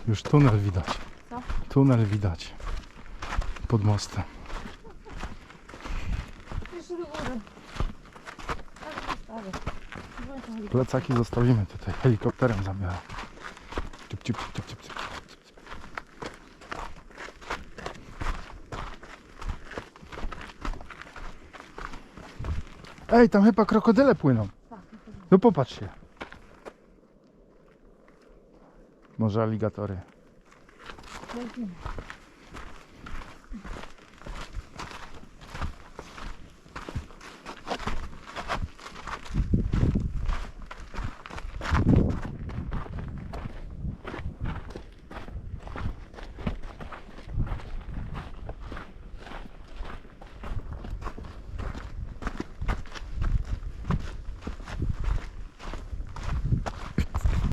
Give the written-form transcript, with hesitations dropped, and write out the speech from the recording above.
Już tunel widać. Co? Tunel widać. Pod mostem. Jeszcze do góry. Tak zostawię. Dzwoń tam. Plecaki zostawimy tutaj. Helikopterem zabiorę. Ciup, ciup, ciup, ciup, ciup. Ej, tam chyba krokodyle płyną. No popatrz się. Może aligatory. Lecimy.